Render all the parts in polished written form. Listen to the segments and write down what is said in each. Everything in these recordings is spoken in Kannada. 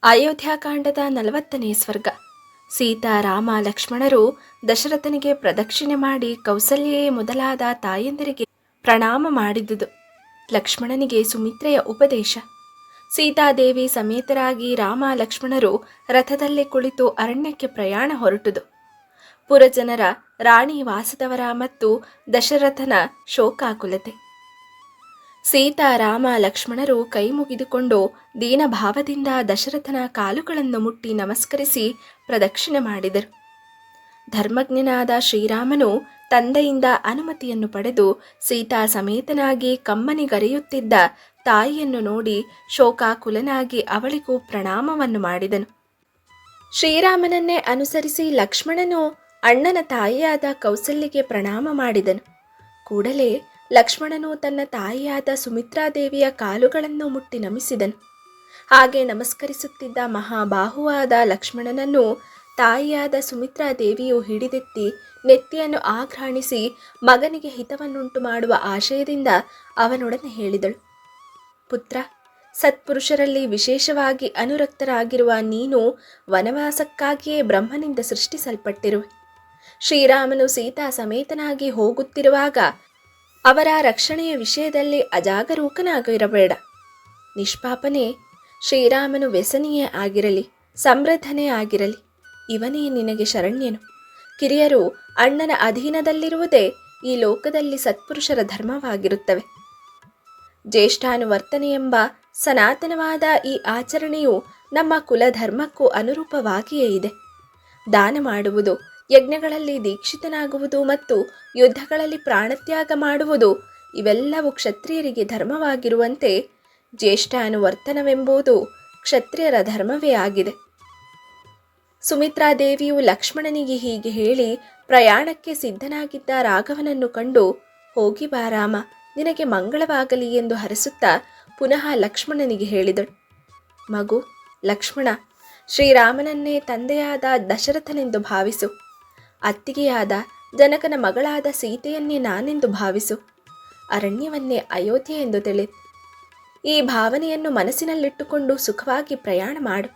ಅಯೋಧ್ಯಾಕಾಂಡದ 40ನೇ ಸ್ವರ್ಗ. ಸೀತಾ, ರಾಮ, ಲಕ್ಷ್ಮಣರು ದಶರಥನಿಗೆ ಪ್ರದಕ್ಷಿಣೆ ಮಾಡಿ ಕೌಸಲ್ಯೆ ಮೊದಲಾದ ತಾಯಂದಿರಿಗೆ ಪ್ರಣಾಮ ಮಾಡಿದುದು. ಲಕ್ಷ್ಮಣನಿಗೆ ಸುಮಿತ್ರೆಯ ಉಪದೇಶ. ಸೀತಾದೇವಿ ಸಮೇತರಾಗಿ ರಾಮ ಲಕ್ಷ್ಮಣರು ರಥದಲ್ಲಿ ಕುಳಿತು ಅರಣ್ಯಕ್ಕೆ ಪ್ರಯಾಣ ಹೊರಟುದು. ಪುರಜನರ, ರಾಣಿ ವಾಸದವರ ಮತ್ತು ದಶರಥನ ಶೋಕಾಕುಲತೆ. ಸೀತಾ, ರಾಮ, ಲಕ್ಷ್ಮಣರು ಕೈ ಮುಗಿದುಕೊಂಡು ದೀನಭಾವದಿಂದ ದಶರಥನ ಕಾಲುಗಳನ್ನು ಮುಟ್ಟಿ ನಮಸ್ಕರಿಸಿ ಪ್ರದಕ್ಷಿಣೆ ಮಾಡಿದರು. ಧರ್ಮಜ್ಞನಾದ ಶ್ರೀರಾಮನು ತಂದೆಯಿಂದ ಅನುಮತಿಯನ್ನು ಪಡೆದು ಸೀತಾ ಸಮೇತನಾಗಿ ಕಮ್ಮನಿಗರೆಯುತ್ತಿದ್ದ ತಾಯಿಯನ್ನು ನೋಡಿ ಶೋಕಾಕುಲನಾಗಿ ಅವಳಿಗೂ ಪ್ರಣಾಮವನ್ನು ಮಾಡಿದನು. ಶ್ರೀರಾಮನನ್ನೇ ಅನುಸರಿಸಿ ಲಕ್ಷ್ಮಣನು ಅಣ್ಣನ ತಾಯಿಯಾದ ಕೌಸಲ್ಯಗೆ ಪ್ರಣಾಮ ಮಾಡಿದನು. ಕೂಡಲೇ ಲಕ್ಷ್ಮಣನು ತನ್ನ ತಾಯಿಯಾದ ಸುಮಿತ್ರಾದೇವಿಯ ಕಾಲುಗಳನ್ನು ಮುಟ್ಟಿ ನಮಿಸಿದನು. ಹಾಗೆ ನಮಸ್ಕರಿಸುತ್ತಿದ್ದ ಮಹಾಬಾಹುವಾದ ಲಕ್ಷ್ಮಣನನ್ನು ತಾಯಿಯಾದ ಸುಮಿತ್ರಾದೇವಿಯು ಹಿಡಿದೆತ್ತಿ ನೆತ್ತಿಯನ್ನು ಆಘ್ರಾಣಿಸಿ ಮಗನಿಗೆ ಹಿತವನ್ನುಂಟು ಮಾಡುವ ಆಶಯದಿಂದ ಅವನೊಡನೆ ಹೇಳಿದಳು, ಪುತ್ರ, ಸತ್ಪುರುಷರಲ್ಲಿ ವಿಶೇಷವಾಗಿ ಅನುರಕ್ತರಾಗಿರುವ ನೀನು ವನವಾಸಕ್ಕಾಗಿಯೇ ಬ್ರಹ್ಮನಿಂದ ಸೃಷ್ಟಿಸಲ್ಪಟ್ಟಿರುವೆ. ಶ್ರೀರಾಮನು ಸೀತಾ ಸಮೇತನಾಗಿ ಹೋಗುತ್ತಿರುವಾಗ ಅವರ ರಕ್ಷಣೆಯ ವಿಷಯದಲ್ಲಿ ಅಜಾಗರೂಕನಾಗಿರಬೇಡ. ನಿಷ್ಪಾಪನೇ, ಶ್ರೀರಾಮನು ವ್ಯಸನಿಯೇ ಆಗಿರಲಿ, ಸಮೃದ್ಧನೇ ಆಗಿರಲಿ, ಇವನೇ ನಿನಗೆ ಶರಣ್ಯನು. ಕಿರಿಯರು ಅಣ್ಣನ ಅಧೀನದಲ್ಲಿರುವುದೇ ಈ ಲೋಕದಲ್ಲಿ ಸತ್ಪುರುಷರ ಧರ್ಮವಾಗಿರುತ್ತವೆ. ಜ್ಯೇಷ್ಠಾನುವರ್ತನೆ ಎಂಬ ಸನಾತನವಾದ ಈ ಆಚರಣೆಯು ನಮ್ಮ ಕುಲಧರ್ಮಕ್ಕೂ ಅನುರೂಪವಾಗಿಯೇ ಇದೆ. ದಾನ ಮಾಡುವುದು, ಯಜ್ಞಗಳಲ್ಲಿ ದೀಕ್ಷಿತನಾಗುವುದು ಮತ್ತು ಯುದ್ಧಗಳಲ್ಲಿ ಪ್ರಾಣತ್ಯಾಗ ಮಾಡುವುದು ಇವೆಲ್ಲವೂ ಕ್ಷತ್ರಿಯರಿಗೆ ಧರ್ಮವಾಗಿರುವಂತೆ ಜ್ಯೇಷ್ಠಾನುವರ್ತನವೆಂಬುದು ಕ್ಷತ್ರಿಯರ ಧರ್ಮವೇ ಆಗಿದೆ. ಸುಮಿತ್ರಾದೇವಿಯು ಲಕ್ಷ್ಮಣನಿಗೆ ಹೀಗೆ ಹೇಳಿ ಪ್ರಯಾಣಕ್ಕೆ ಸಿದ್ಧನಾಗಿದ್ದ ರಾಘವನನ್ನು ಕಂಡು, ಹೋಗಿ ಬಾ ರಾಮ, ನಿನಗೆ ಮಂಗಳವಾಗಲಿ ಎಂದು ಹರಸುತ್ತಾ ಪುನಃ ಲಕ್ಷ್ಮಣನಿಗೆ ಹೇಳಿದಳು, ಮಗು ಲಕ್ಷ್ಮಣ, ಶ್ರೀರಾಮನನ್ನೇ ತಂದೆಯಾದ ದಶರಥನೆಂದು ಭಾವಿಸು. ಅತ್ತಿಗೆಯಾದ ಜನಕನ ಮಗಳಾದ ಸೀತೆಯನ್ನೇ ನಾನೆಂದು ಭಾವಿಸು. ಅರಣ್ಯವನ್ನೇ ಅಯೋಧ್ಯೆ ಎಂದು ತಿಳಿ. ಈ ಭಾವನೆಯನ್ನು ಮನಸ್ಸಿನಲ್ಲಿಟ್ಟುಕೊಂಡು ಸುಖವಾಗಿ ಪ್ರಯಾಣ ಮಾಡು.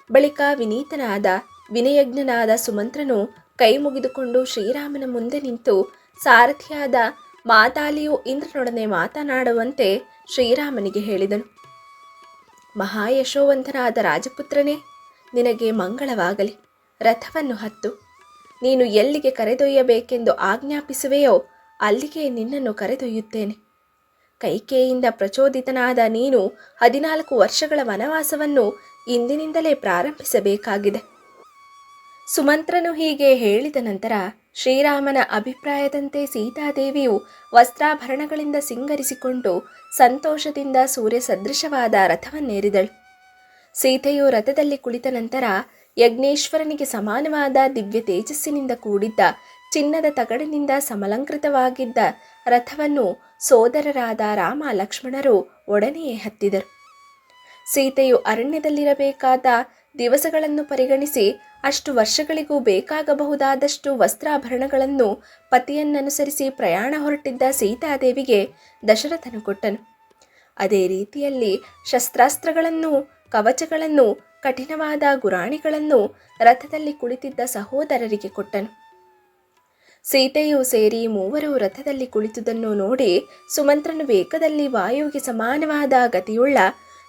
ಬಳಿಕ ವಿನೀತನಾದ ವಿನಯಜ್ಞನಾದ ಸುಮಂತ್ರನು ಕೈ ಮುಗಿದುಕೊಂಡು ಶ್ರೀರಾಮನ ಮುಂದೆ ನಿಂತು ಸಾರಥಿಯಾದ ಮಾತಾಲಿಯು ಇಂದ್ರನೊಡನೆ ಮಾತನಾಡುವಂತೆ ಶ್ರೀರಾಮನಿಗೆ ಹೇಳಿದನು. ಮಹಾಯಶೋವಂತನಾದ ರಾಜಪುತ್ರನೇ, ನಿನಗೆ ಮಂಗಳವಾಗಲಿ. ರಥವನ್ನು ಹತ್ತು. ನೀನು ಎಲ್ಲಿಗೆ ಕರೆದೊಯ್ಯಬೇಕೆಂದು ಆಜ್ಞಾಪಿಸುವೆಯೋ ಅಲ್ಲಿಗೆ ನಿನ್ನನ್ನು ಕರೆದೊಯ್ಯುತ್ತೇನೆ. ಕೈಕೇಯಿಯಿಂದ ಪ್ರಚೋದಿತನಾದ ನೀನು 14 ವರ್ಷಗಳ ವನವಾಸವನ್ನು ಇಂದಿನಿಂದಲೇ ಪ್ರಾರಂಭಿಸಬೇಕಾಗಿದೆ. ಸುಮಂತ್ರನು ಹೀಗೆ ಹೇಳಿದ ನಂತರ ಶ್ರೀರಾಮನ ಅಭಿಪ್ರಾಯದಂತೆ ಸೀತಾದೇವಿಯು ವಸ್ತ್ರಾಭರಣಗಳಿಂದ ಸಿಂಗರಿಸಿಕೊಂಡು ಸಂತೋಷದಿಂದ ಸೂರ್ಯ ಸದೃಶವಾದ ರಥವನ್ನೇರಿದಳು. ಸೀತೆಯು ರಥದಲ್ಲಿ ಕುಳಿತ ನಂತರ ಯಜ್ಞೇಶ್ವರನಿಗೆ ಸಮಾನವಾದ ದಿವ್ಯ ತೇಜಸ್ಸಿನಿಂದ ಕೂಡಿದ್ದ ಚಿನ್ನದ ತಗಡಿನಿಂದ ಸಮಲಂಕೃತವಾಗಿದ್ದ ರಥವನ್ನು ಸೋದರರಾದ ರಾಮ ಲಕ್ಷ್ಮಣರು ಒಡನೆಯೇ ಹತ್ತಿದರು. ಸೀತೆಯು ಅರಣ್ಯದಲ್ಲಿರಬೇಕಾದ ದಿವಸಗಳನ್ನು ಪರಿಗಣಿಸಿ ಅಷ್ಟು ವರ್ಷಗಳಿಗೂ ಬೇಕಾಗಬಹುದಾದಷ್ಟು ವಸ್ತ್ರಾಭರಣಗಳನ್ನು ಪತಿಯನ್ನನುಸರಿಸಿ ಪ್ರಯಾಣ ಹೊರಟಿದ್ದ ಸೀತಾದೇವಿಗೆ ದಶರಥನು ಕೊಟ್ಟನು. ಅದೇ ರೀತಿಯಲ್ಲಿ ಶಸ್ತ್ರಾಸ್ತ್ರಗಳನ್ನು, ಕವಚಗಳನ್ನು, ಕಠಿಣವಾದ ಗುರಾಣಿಗಳನ್ನು ರಥದಲ್ಲಿ ಕುಳಿತಿದ್ದ ಸಹೋದರರಿಗೆ ಕೊಟ್ಟನು. ಸೀತೆಯೂ ಸೇರಿ ಮೂವರು ರಥದಲ್ಲಿ ಕುಳಿತುದನ್ನು ನೋಡಿ ಸುಮಂತ್ರನು ವೇಗದಲ್ಲಿ ವಾಯುವಿಗೆ ಸಮಾನವಾದ ಗತಿಯುಳ್ಳ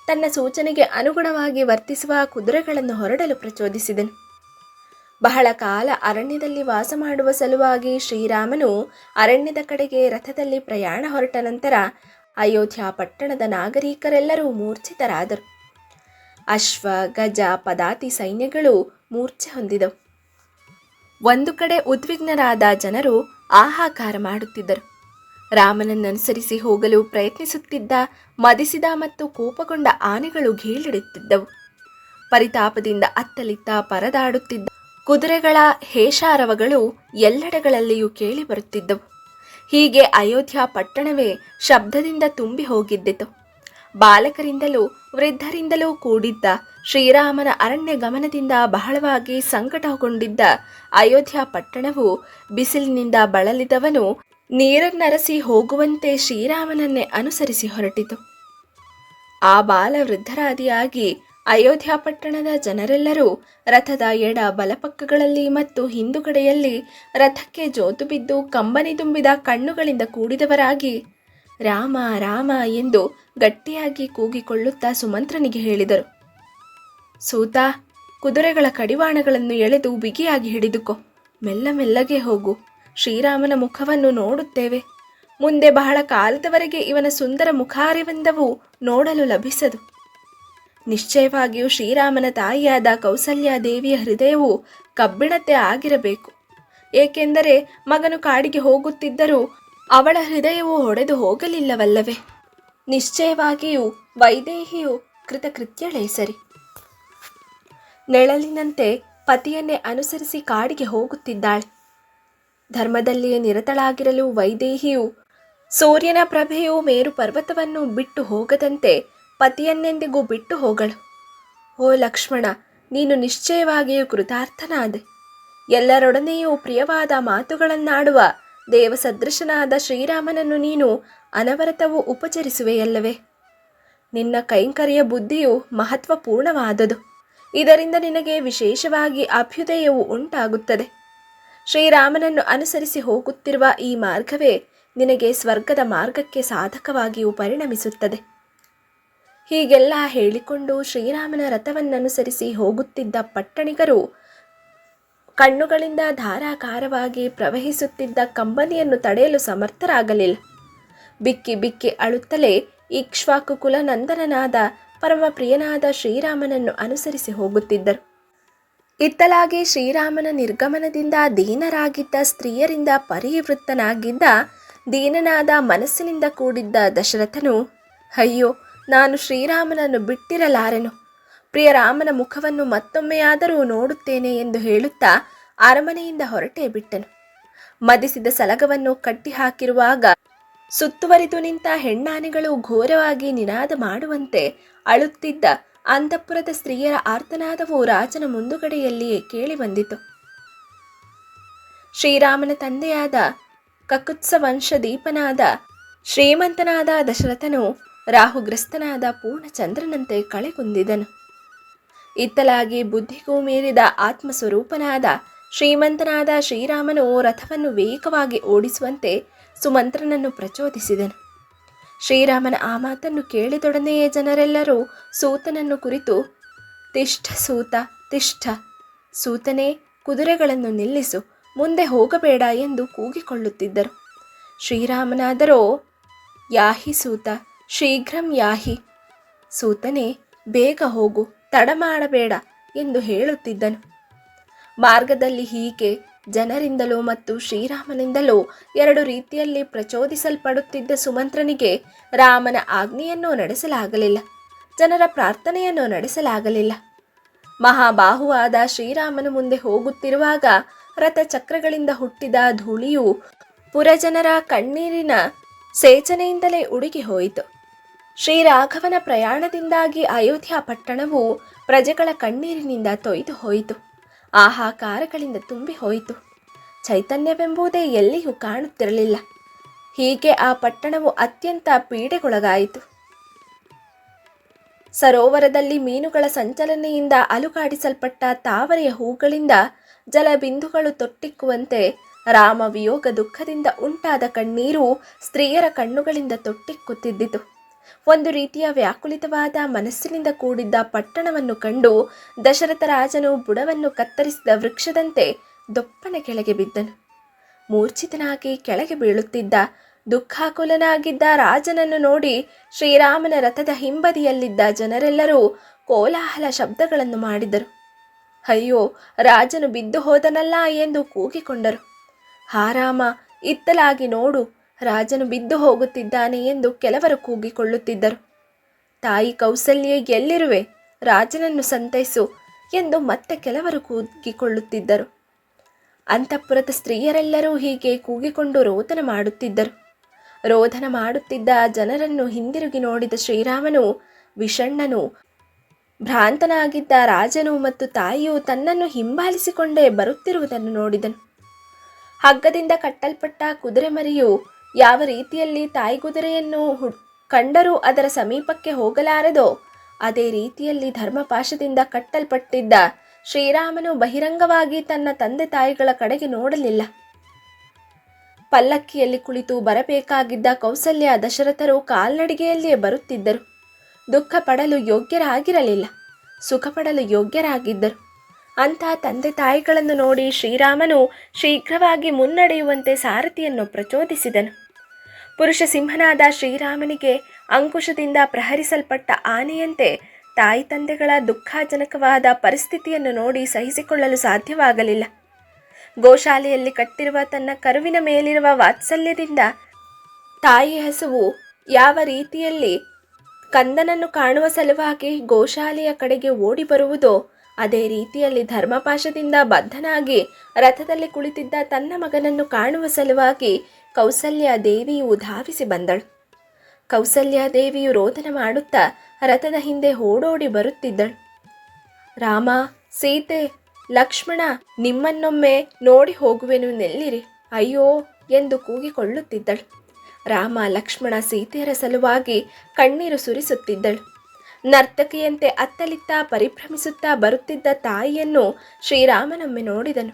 ತನ್ನ ಸೂಚನೆಗೆ ಅನುಗುಣವಾಗಿ ವರ್ತಿಸುವ ಕುದುರೆಗಳನ್ನು ಹೊರಡಲು ಪ್ರಚೋದಿಸಿದನು. ಬಹಳ ಕಾಲ ಅರಣ್ಯದಲ್ಲಿ ವಾಸ ಮಾಡುವ ಸಲುವಾಗಿ ಶ್ರೀರಾಮನು ಅರಣ್ಯದ ಕಡೆಗೆ ರಥದಲ್ಲಿ ಪ್ರಯಾಣ ಹೊರಟ ನಂತರ ಅಯೋಧ್ಯ ಪಟ್ಟಣದ ನಾಗರಿಕರೆಲ್ಲರೂ ಮೂರ್ಛಿತರಾದರು. ಅಶ್ವ, ಗಜ, ಪದಾತಿ ಸೈನ್ಯಗಳು ಮೂರ್ಛೆ ಹೊಂದಿದವು. ಒಂದು ಕಡೆ ಉದ್ವಿಗ್ನರಾದ ಜನರು ಆಹಾಕಾರ ಮಾಡುತ್ತಿದ್ದರು. ರಾಮನನ್ನನುಸರಿಸಿ ಹೋಗಲು ಪ್ರಯತ್ನಿಸುತ್ತಿದ್ದ ಮದಿಸಿದ ಮತ್ತು ಕೋಪಗೊಂಡ ಆನೆಗಳು ಘೀಳಿಡುತ್ತಿದ್ದವು. ಪರಿತಾಪದಿಂದ ಅತ್ತಲಿತ್ತ ಪರದಾಡುತ್ತಿದ್ದ ಕುದುರೆಗಳ ಹೇಷಾರವಗಳು ಎಲ್ಲೆಡೆಗಳಲ್ಲಿಯೂ ಕೇಳಿ ಬರುತ್ತಿದ್ದವು. ಹೀಗೆ ಅಯೋಧ್ಯ ಪಟ್ಟಣವೇ ಶಬ್ದದಿಂದ ತುಂಬಿ ಹೋಗಿದ್ದಿತು. ಬಾಲಕರಿಂದಲೂ ವೃದ್ಧರಿಂದಲೂ ಕೂಡಿದ್ದ ಶ್ರೀರಾಮನ ಅರಣ್ಯ ಗಮನದಿಂದ ಬಹಳವಾಗಿ ಸಂಕಟಗೊಂಡಿದ್ದ ಅಯೋಧ್ಯ ಪಟ್ಟಣವು ಬಿಸಿಲಿನಿಂದ ಬಳಲಿದವನು ನೀರನ್ನರಸಿ ಹೋಗುವಂತೆ ಶ್ರೀರಾಮನನ್ನೇ ಅನುಸರಿಸಿ ಹೊರಟಿತು. ಆ ಬಾಲ ವೃದ್ಧರಾದಿಯಾಗಿ ಅಯೋಧ್ಯ ಪಟ್ಟಣದ ಜನರೆಲ್ಲರೂ ರಥದ ಎಡ ಬಲಪಕ್ಕಗಳಲ್ಲಿ ಮತ್ತು ಹಿಂದುಗಡೆಯಲ್ಲಿ ರಥಕ್ಕೆ ಜೋತು ಬಿದ್ದು ಕಂಬನಿ ತುಂಬಿದ ಕಣ್ಣುಗಳಿಂದ ಕೂಡಿದವರಾಗಿ ರಾಮ ರಾಮ ಎಂದು ಗಟ್ಟಿಯಾಗಿ ಕೂಗಿಕೊಳ್ಳುತ್ತಾ ಸುಮಂತ್ರನಿಗೆ ಹೇಳಿದರು. ಸೂತ, ಕುದುರೆಗಳ ಕಡಿವಾಣಗಳನ್ನು ಎಳೆದು ಬಿಗಿಯಾಗಿ ಹಿಡಿದುಕೋ. ಮೆಲ್ಲ ಮೆಲ್ಲಗೆ ಹೋಗು. ಶ್ರೀರಾಮನ ಮುಖವನ್ನು ನೋಡುತ್ತೇವೆ. ಮುಂದೆ ಬಹಳ ಕಾಲದವರೆಗೆ ಇವನ ಸುಂದರ ಮುಖಾರವಿಂದವೂ ನೋಡಲು ಲಭಿಸದು. ನಿಶ್ಚಯವಾಗಿಯೂ ಶ್ರೀರಾಮನ ತಾಯಿಯಾದ ಕೌಸಲ್ಯಾದೇವಿಯ ಹೃದಯವು ಕಬ್ಬಿಣತೆ ಆಗಿರಬೇಕು. ಏಕೆಂದರೆ ಮಗನು ಕಾಡಿಗೆ ಹೋಗುತ್ತಿದ್ದರೂ ಅವಳ ಹೃದಯವು ಒಡೆದು ಹೋಗಲಿಲ್ಲವಲ್ಲವೇ? ನಿಶ್ಚಯವಾಗಿಯೂ ವೈದೇಹಿಯು ಕೃತಕೃತ್ಯಳೇ ಸರಿ. ನೆಳಲಿನಂತೆ ಪತಿಯನ್ನೇ ಅನುಸರಿಸಿ ಕಾಡಿಗೆ ಹೋಗುತ್ತಿದ್ದಾಳೆ. ಧರ್ಮದಲ್ಲಿಯೇ ನಿರತಳಾಗಿರಲು ವೈದೇಹಿಯು ಸೂರ್ಯನ ಪ್ರಭೆಯು ಮೇರು ಪರ್ವತವನ್ನು ಬಿಟ್ಟು ಹೋಗದಂತೆ ಪತಿಯನ್ನೆಂದಿಗೂ ಬಿಟ್ಟು ಹೋಗಳು. ಓ ಲಕ್ಷ್ಮಣ, ನೀನು ನಿಶ್ಚಯವಾಗಿಯೂ ಕೃತಾರ್ಥನಾದೆ. ಎಲ್ಲರೊಡನೆಯೂ ಪ್ರಿಯವಾದ ಮಾತುಗಳನ್ನಾಡುವ ದೇವಸದೃಶನಾದ ಶ್ರೀರಾಮನನ್ನು ನೀನು ಅನವರತವೂ ಉಪಚರಿಸುವೆಯಲ್ಲವೇ? ನಿನ್ನ ಕೈಂಕರ್ಯ ಬುದ್ಧಿಯು ಮಹತ್ವಪೂರ್ಣವಾದದು. ಇದರಿಂದ ನಿನಗೆ ವಿಶೇಷವಾಗಿ ಅಭ್ಯುದಯವು ಉಂಟಾಗುತ್ತದೆ. ಶ್ರೀರಾಮನನ್ನು ಅನುಸರಿಸಿ ಹೋಗುತ್ತಿರುವ ಈ ಮಾರ್ಗವೇ ನಿನಗೆ ಸ್ವರ್ಗದ ಮಾರ್ಗಕ್ಕೆ ಸಾಧಕವಾಗಿಯೂ ಪರಿಣಮಿಸುತ್ತದೆ. ಹೀಗೆಲ್ಲ ಹೇಳಿಕೊಂಡು ಶ್ರೀರಾಮನ ರಥವನ್ನನುಸರಿಸಿ ಹೋಗುತ್ತಿದ್ದ ಪಟ್ಟಣಿಗರು ಕಣ್ಣುಗಳಿಂದ ಧಾರಾಕಾರವಾಗಿ ಪ್ರವಹಿಸುತ್ತಿದ್ದ ಕಂಬನಿಯನ್ನು ತಡೆಯಲು ಸಮರ್ಥರಾಗಲಿಲ್ಲ. ಬಿಕ್ಕಿ ಬಿಕ್ಕಿ ಅಳುತ್ತಲೇ ಇಕ್ಷ್ವಾಕು ಕುಲನಂದನನಾದ ಪರಮ ಪ್ರಿಯನಾದ ಶ್ರೀರಾಮನನ್ನು ಅನುಸರಿಸಿ ಹೋಗುತ್ತಿದ್ದರು. ಇತ್ತಲಾಗಿ ಶ್ರೀರಾಮನ ನಿರ್ಗಮನದಿಂದ ದೀನರಾಗಿದ್ದ ಸ್ತ್ರೀಯರಿಂದ ಪರಿವೃತ್ತನಾಗಿದ್ದ ದೀನನಾದ ಮನಸ್ಸಿನಿಂದ ಕೂಡಿದ್ದ ದಶರಥನು, ಅಯ್ಯೋ, ನಾನು ಶ್ರೀರಾಮನನ್ನು ಬಿಟ್ಟಿರಲಾರೆನು. ಪ್ರಿಯ ರಾಮನ ಮುಖವನ್ನು ಮತ್ತೊಮ್ಮೆಯಾದರೂ ನೋಡುತ್ತೇನೆ ಎಂದು ಹೇಳುತ್ತಾ ಅರಮನೆಯಿಂದ ಹೊರಟೇ ಬಿಟ್ಟನು. ಮದಿಸಿದ ಸಲಗವನ್ನು ಕಟ್ಟಿ ಹಾಕಿರುವಾಗ ಸುತ್ತುವರಿದು ನಿಂತ ಹೆಣ್ಣಾನೆಗಳು ಘೋರವಾಗಿ ನಿನಾದ ಮಾಡುವಂತೆ ಅಳುತ್ತಿದ್ದ ಅಂತಃಪುರದ ಸ್ತ್ರೀಯರ ಆರ್ತನಾದವು ರಾಜನ ಮುಂದುಗಡೆಯಲ್ಲಿಯೇ ಕೇಳಿ ಬಂದಿತು. ಶ್ರೀರಾಮನ ತಂದೆಯಾದ ಕಕುತ್ಸ ವಂಶದೀಪನಾದ ಶ್ರೀಮಂತನಾದ ದಶರಥನು ರಾಹುಗ್ರಸ್ತನಾದ ಪೂರ್ಣಚಂದ್ರನಂತೆ ಕಳೆಗುಂದಿದನು. ಇತ್ತಲಾಗಿ ಬುದ್ಧಿಗೂ ಮೀರಿದ ಆತ್ಮಸ್ವರೂಪನಾದ ಶ್ರೀಮಂತನಾದ ಶ್ರೀರಾಮನು ರಥವನ್ನು ವೇಗವಾಗಿ ಓಡಿಸುವಂತೆ ಸುಮಂತ್ರನನ್ನು ಪ್ರಚೋದಿಸಿದನು. ಶ್ರೀರಾಮನ ಆ ಮಾತನ್ನು ಕೇಳಿದೊಡನೆಯೇ ಜನರೆಲ್ಲರೂ ಸೂತನನ್ನು ಕುರಿತು, ತಿಷ್ಠ ಸೂತ, ತಿಷ್ಠ. ಸೂತನೇ, ಕುದುರೆಗಳನ್ನು ನಿಲ್ಲಿಸು, ಮುಂದೆ ಹೋಗಬೇಡ ಎಂದು ಕೂಗಿಕೊಳ್ಳುತ್ತಿದ್ದರು. ಶ್ರೀರಾಮನಾದರೋ, ಯಾಹಿ ಸೂತ, ಶೀಘ್ರಂ ಯಾಹಿ. ಸೂತನೇ, ಬೇಗ ಹೋಗು, ತಡ ಮಾಡಬೇಡ ಎಂದು ಹೇಳುತ್ತಿದ್ದನು. ಮಾರ್ಗದಲ್ಲಿ ಹೀಗೆ ಜನರಿಂದಲೂ ಮತ್ತು ಶ್ರೀರಾಮನಿಂದಲೂ ಎರಡು ರೀತಿಯಲ್ಲಿ ಪ್ರಚೋದಿಸಲ್ಪಡುತ್ತಿದ್ದ ಸುಮಂತ್ರನಿಗೆ ರಾಮನ ಆಜ್ಞೆಯನ್ನು ನಡೆಸಲಾಗಲಿಲ್ಲ, ಜನರ ಪ್ರಾರ್ಥನೆಯನ್ನು ನಡೆಸಲಾಗಲಿಲ್ಲ. ಮಹಾಬಾಹುವಾದ ಶ್ರೀರಾಮನು ಮುಂದೆ ಹೋಗುತ್ತಿರುವಾಗ ರಥಚಕ್ರಗಳಿಂದ ಹುಟ್ಟಿದ ಧೂಳಿಯು ಪುರಜನರ ಕಣ್ಣೀರಿನ ಸೇಚನೆಯಿಂದಲೇ ಉಡುಗಿ ಹೋಯಿತು. ಶ್ರೀರಾಘವನ ಪ್ರಯಾಣದಿಂದಾಗಿ ಅಯೋಧ್ಯ ಪಟ್ಟಣವು ಪ್ರಜೆಗಳ ಕಣ್ಣೀರಿನಿಂದ ತೊಯ್ದು ಹೋಯಿತು. ಆಹಾಕಾರಗಳಿಂದ ತುಂಬಿ ಹೋಯಿತು. ಚೈತನ್ಯವೆಂಬುದೇ ಎಲ್ಲಿಯೂ ಕಾಣುತ್ತಿರಲಿಲ್ಲ. ಹೀಗೆ ಆ ಪಟ್ಟಣವು ಅತ್ಯಂತ ಪೀಡೆಗೊಳಗಾಯಿತು. ಸರೋವರದಲ್ಲಿ ಮೀನುಗಳ ಸಂಚಲನೆಯಿಂದ ಅಲುಗಾಡಿಸಲ್ಪಟ್ಟ ತಾವರೆಯ ಹೂಗಳಿಂದ ಜಲಬಿಂದುಗಳು ತೊಟ್ಟಿಕ್ಕುವಂತೆ ರಾಮ ವಿಯೋಗ ದುಃಖದಿಂದ ಉಂಟಾದ ಕಣ್ಣೀರು ಸ್ತ್ರೀಯರ ಕಣ್ಣುಗಳಿಂದ ತೊಟ್ಟಿಕ್ಕುತ್ತಿದ್ದಿತು. ಒಂದು ರೀತಿಯ ವ್ಯಾಕುಲಿತವಾದ ಮನಸ್ಸಿನಿಂದ ಕೂಡಿದ್ದ ಪಟ್ಟಣವನ್ನು ಕಂಡು ದಶರಥ ರಾಜನು ಬುಡವನ್ನು ಕತ್ತರಿಸಿದ ವೃಕ್ಷದಂತೆ ದೊಪ್ಪನೆ ಕೆಳಗೆ ಬಿದ್ದನು. ಮೂರ್ಛಿತನಾಗಿ ಕೆಳಗೆ ಬೀಳುತ್ತಿದ್ದ ದುಃಖಾಕುಲನಾಗಿದ್ದ ರಾಜನನ್ನು ನೋಡಿ ಶ್ರೀರಾಮನ ರಥದ ಹಿಂಬದಿಯಲ್ಲಿದ್ದ ಜನರೆಲ್ಲರೂ ಕೋಲಾಹಲ ಶಬ್ದಗಳನ್ನು ಮಾಡಿದರು. ಅಯ್ಯೋ, ರಾಜನು ಬಿದ್ದು ಹೋದನಲ್ಲ ಎಂದು ಕೂಗಿಕೊಂಡರು. ಹಾ ರಾಮ, ಇತ್ತಲಾಗಿ ನೋಡು, ರಾಜನು ಬಿದ್ದು ಹೋಗುತ್ತಿದ್ದಾನೆ ಎಂದು ಕೆಲವರು ಕೂಗಿಕೊಳ್ಳುತ್ತಿದ್ದರು. ತಾಯಿ ಕೌಸಲ್ಯೆ, ಎಲ್ಲಿರುವೆ? ರಾಜನನ್ನು ಸಂತೈಸು ಎಂದು ಮತ್ತೆ ಕೆಲವರು ಕೂಗಿಕೊಳ್ಳುತ್ತಿದ್ದರು. ಅಂತಃಪುರದ ಸ್ತ್ರೀಯರೆಲ್ಲರೂ ಹೀಗೆ ಕೂಗಿಕೊಂಡು ರೋದನ ಮಾಡುತ್ತಿದ್ದರು. ರೋದನ ಮಾಡುತ್ತಿದ್ದ ಜನರನ್ನು ಹಿಂದಿರುಗಿ ನೋಡಿದ ಶ್ರೀರಾಮನು ವಿಷಣ್ಣನು, ಭ್ರಾಂತನಾಗಿದ್ದ ರಾಜನು ಮತ್ತು ತಾಯಿಯು ತನ್ನನ್ನು ಹಿಂಬಾಲಿಸಿಕೊಂಡೇ ಬರುತ್ತಿರುವುದನ್ನು ನೋಡಿದನು. ಹಗ್ಗದಿಂದ ಕಟ್ಟಲ್ಪಟ್ಟ ಕುದುರೆ ಮರಿಯು ಯಾವ ರೀತಿಯಲ್ಲಿ ತಾಯಿಗುದುರೆಯನ್ನು ಕಂಡರೂ ಅದರ ಸಮೀಪಕ್ಕೆ ಹೋಗಲಾರದೋ ಅದೇ ರೀತಿಯಲ್ಲಿ ಧರ್ಮಪಾಶದಿಂದ ಕಟ್ಟಲ್ಪಟ್ಟಿದ್ದ ಶ್ರೀರಾಮನು ಬಹಿರಂಗವಾಗಿ ತನ್ನ ತಂದೆ ತಾಯಿಗಳ ಕಡೆಗೆ ನೋಡಲಿಲ್ಲ. ಪಲ್ಲಕ್ಕಿಯಲ್ಲಿ ಕುಳಿತು ಬರಬೇಕಾಗಿದ್ದ ಕೌಸಲ್ಯ ದಶರಥರು ಕಾಲ್ನಡಿಗೆಯಲ್ಲಿಯೇ ಬರುತ್ತಿದ್ದರು. ದುಃಖ ಪಡಲು ಯೋಗ್ಯರಾಗಿರಲಿಲ್ಲ, ಸುಖ ಪಡಲು ಯೋಗ್ಯರಾಗಿದ್ದರು. ಅಂಥ ತಂದೆ ತಾಯಿಗಳನ್ನು ನೋಡಿ ಶ್ರೀರಾಮನು ಶೀಘ್ರವಾಗಿ ಮುನ್ನಡೆಯುವಂತೆ ಸಾರಥಿಯನ್ನು ಪ್ರಚೋದಿಸಿದನು. ಪುರುಷ ಸಿಂಹನಾದ ಶ್ರೀರಾಮನಿಗೆ ಅಂಕುಶದಿಂದ ಪ್ರಹರಿಸಲ್ಪಟ್ಟ ಆನೆಯಂತೆ ತಾಯಿ ತಂದೆಗಳ ದುಃಖಜನಕವಾದ ಪರಿಸ್ಥಿತಿಯನ್ನು ನೋಡಿ ಸಹಿಸಿಕೊಳ್ಳಲು ಸಾಧ್ಯವಾಗಲಿಲ್ಲ. ಗೋಶಾಲೆಯಲ್ಲಿ ಕಟ್ಟಿರುವ ತನ್ನ ಕರುವಿನ ಮೇಲಿರುವ ವಾತ್ಸಲ್ಯದಿಂದ ತಾಯಿ ಹಸುವು ಯಾವ ರೀತಿಯಲ್ಲಿ ಕಂದನನ್ನು ಕಾಣುವ ಸಲುವಾಗಿ ಗೋಶಾಲೆಯ ಕಡೆಗೆ ಓಡಿ ಬರುವುದೋ ಅದೇ ರೀತಿಯಲ್ಲಿ ಧರ್ಮಪಾಶದಿಂದ ಬದ್ಧನಾಗಿ ರಥದಲ್ಲಿ ಕುಳಿತಿದ್ದ ತನ್ನ ಮಗನನ್ನು ಕಾಣುವ ಸಲುವಾಗಿ ಕೌಸಲ್ಯ ದೇವಿಯು ಧಾವಿಸಿ ಬಂದಳು. ಕೌಸಲ್ಯ ದೇವಿಯು ರೋದನ ಮಾಡುತ್ತಾ ರಥದ ಹಿಂದೆ ಓಡೋಡಿ ಬರುತ್ತಿದ್ದಳು. ರಾಮ, ಸೀತೆ, ಲಕ್ಷ್ಮಣ, ನಿಮ್ಮನ್ನೊಮ್ಮೆ ನೋಡಿ ಹೋಗುವೆನು, ನೆಲ್ಲಿರಿ, ಅಯ್ಯೋ ಎಂದು ಕೂಗಿಕೊಳ್ಳುತ್ತಿದ್ದಳು. ರಾಮ, ಲಕ್ಷ್ಮಣ, ಸೀತೆಯರ ಸಲುವಾಗಿ ಕಣ್ಣೀರು ಸುರಿಸುತ್ತಿದ್ದಳು. ನರ್ತಕಿಯಂತೆ ಅತ್ತಲಿತ್ತ ಪರಿಭ್ರಮಿಸುತ್ತಾ ಬರುತ್ತಿದ್ದ ತಾಯಿಯನ್ನು ಶ್ರೀರಾಮನೊಮ್ಮೆ ನೋಡಿದನು.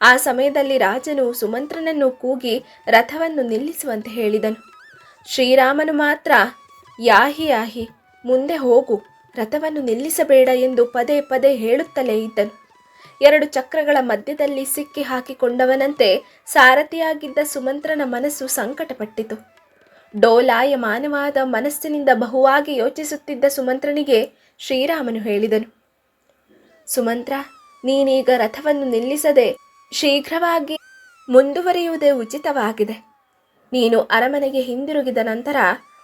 ಆ ಸಮಯದಲ್ಲಿ ರಾಜನು ಸುಮಂತ್ರನನ್ನು ಕೂಗಿ ರಥವನ್ನು ನಿಲ್ಲಿಸುವಂತೆ ಹೇಳಿದನು. ಶ್ರೀರಾಮನು ಮಾತ್ರ ಯಾಹಿ ಯಾಹಿ, ಮುಂದೆ ಹೋಗು, ರಥವನ್ನು ನಿಲ್ಲಿಸಬೇಡ ಎಂದು ಪದೇ ಪದೇ ಹೇಳುತ್ತಲೇ ಇದ್ದನು. 2 ಚಕ್ರಗಳ ಮಧ್ಯದಲ್ಲಿ ಸಿಕ್ಕಿ ಹಾಕಿಕೊಂಡವನಂತೆ ಸಾರಥಿಯಾಗಿದ್ದ ಸುಮಂತ್ರನ ಮನಸ್ಸು ಸಂಕಟಪಟ್ಟಿತು. ಡೋಲಾಯಮಾನವಾದ ಮನಸ್ಸಿನಿಂದ ಬಹುವಾಗಿ ಯೋಚಿಸುತ್ತಿದ್ದ ಸುಮಂತ್ರನಿಗೆ ಶ್ರೀರಾಮನು ಹೇಳಿದನು, ಸುಮಂತ್ರ, ನೀನೀಗ ರಥವನ್ನು ನಿಲ್ಲಿಸದೆ ಶೀಘ್ರವಾಗಿ ಮುಂದುವರಿಯುವುದೇ ಉಚಿತವಾಗಿದೆ. ನೀನು ಅರಮನೆಗೆ ಹಿಂದಿರುಗಿದ ನಂತರ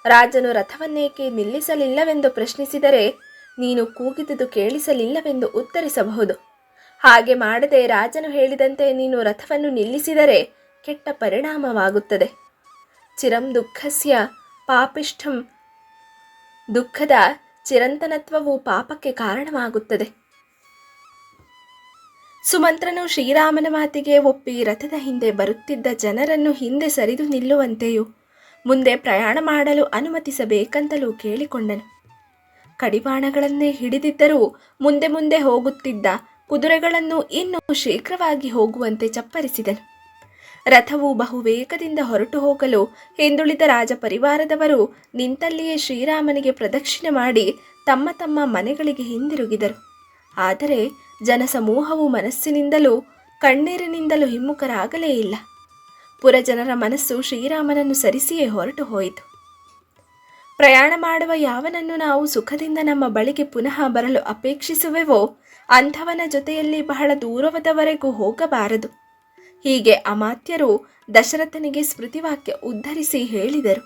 ರಾಜನು ರಥವನ್ನೇಕೆ ನಿಲ್ಲಿಸಲಿಲ್ಲವೆಂದು ಪ್ರಶ್ನಿಸಿದರೆ ನೀನು ಕೂಗಿದುದು ಕೇಳಿಸಲಿಲ್ಲವೆಂದು ಉತ್ತರಿಸಬಹುದು. ಹಾಗೆ ಮಾಡದೆ ರಾಜನು ಹೇಳಿದಂತೆ ನೀನು ರಥವನ್ನು ನಿಲ್ಲಿಸಿದರೆ ಕೆಟ್ಟ ಪರಿಣಾಮವಾಗುತ್ತದೆ. ಚಿರಂ ದುಃಖಸ್ಯ ಪಾಪಿಷ್ಠಂ, ದುಃಖದ ಚಿರಂತನತ್ವವು ಪಾಪಕ್ಕೆ ಕಾರಣವಾಗುತ್ತದೆ. ಸುಮಂತ್ರನು ಶ್ರೀರಾಮನ ಮಾತಿಗೆ ಒಪ್ಪಿ ರಥದ ಹಿಂದೆ ಬರುತ್ತಿದ್ದ ಜನರನ್ನು ಹಿಂದೆ ಸರಿದು ನಿಲ್ಲುವಂತೆಯೂ ಮುಂದೆ ಪ್ರಯಾಣ ಮಾಡಲು ಅನುಮತಿಸಬೇಕಂತಲೂ ಕೇಳಿಕೊಂಡನು. ಕಡಿವಾಣಗಳನ್ನೇ ಹಿಡಿದಿದ್ದರೂ ಮುಂದೆ ಮುಂದೆ ಹೋಗುತ್ತಿದ್ದ ಕುದುರೆಗಳನ್ನು ಇನ್ನೂ ಶೀಘ್ರವಾಗಿ ಹೋಗುವಂತೆ ಚಪ್ಪರಿಸಿದನು. ರಥವು ಬಹುವೇಗದಿಂದ ಹೊರಟು ಹೋಗಲು ಹಿಂದುಳಿದ ರಾಜ ಪರಿವಾರದವರು ನಿಂತಲ್ಲಿಯೇ ಶ್ರೀರಾಮನಿಗೆ ಪ್ರದಕ್ಷಿಣೆ ಮಾಡಿ ತಮ್ಮ ತಮ್ಮ ಮನೆಗಳಿಗೆ ಹಿಂದಿರುಗಿದರು. ಆದರೆ ಜನಸಮೂಹವು ಮನಸ್ಸಿನಿಂದಲೂ ಕಣ್ಣೀರಿನಿಂದಲೂ ಹಿಮ್ಮುಖರಾಗಲೇ ಇಲ್ಲ. ಪುರಜನರ ಮನಸ್ಸು ಶ್ರೀರಾಮನನ್ನು ಸರಿಸಿಯೇ ಹೊರಟು ಹೋಯಿತು. ಪ್ರಯಾಣ ಮಾಡುವ ಯಾವನನ್ನು ನಾವು ಸುಖದಿಂದ ನಮ್ಮ ಬಳಿಗೆ ಪುನಃ ಬರಲು ಅಪೇಕ್ಷಿಸುವೆವೋ ಅಂಥವನ ಜೊತೆಯಲ್ಲಿ ಬಹಳ ದೂರವದವರೆಗೂ ಹೋಗಬಾರದು. ಹೀಗೆ ಅಮಾತ್ಯರು ದಶರಥನಿಗೆ ಸ್ಮೃತಿವಾಕ್ಯ ಉದ್ಧರಿಸಿ ಹೇಳಿದರು.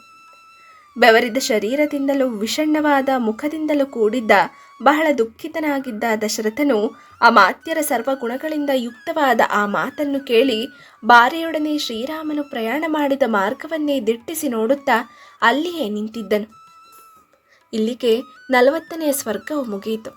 ಬೆವರಿದ ಶರೀರದಿಂದಲೂ ವಿಷಣ್ಣವಾದ ಮುಖದಿಂದಲೂ ಕೂಡಿದ್ದ ಬಹಳ ದುಃಖಿತನಾಗಿದ್ದ ದಶರಥನು ಅಮಾತ್ಯರ ಸರ್ವಗುಣಗಳಿಂದ ಯುಕ್ತವಾದ ಆ ಮಾತನ್ನು ಕೇಳಿ ಬಾರೆಯೊಡನೆ ಶ್ರೀರಾಮನು ಪ್ರಯಾಣ ಮಾಡಿದ ಮಾರ್ಗವನ್ನೇ ದಿಟ್ಟಿಸಿ ನೋಡುತ್ತಾ ಅಲ್ಲಿಯೇ ನಿಂತಿದ್ದನು. ಇಲ್ಲಿಗೆ 40ನೇ ಸರ್ಗವು ಮುಗಿಯಿತು.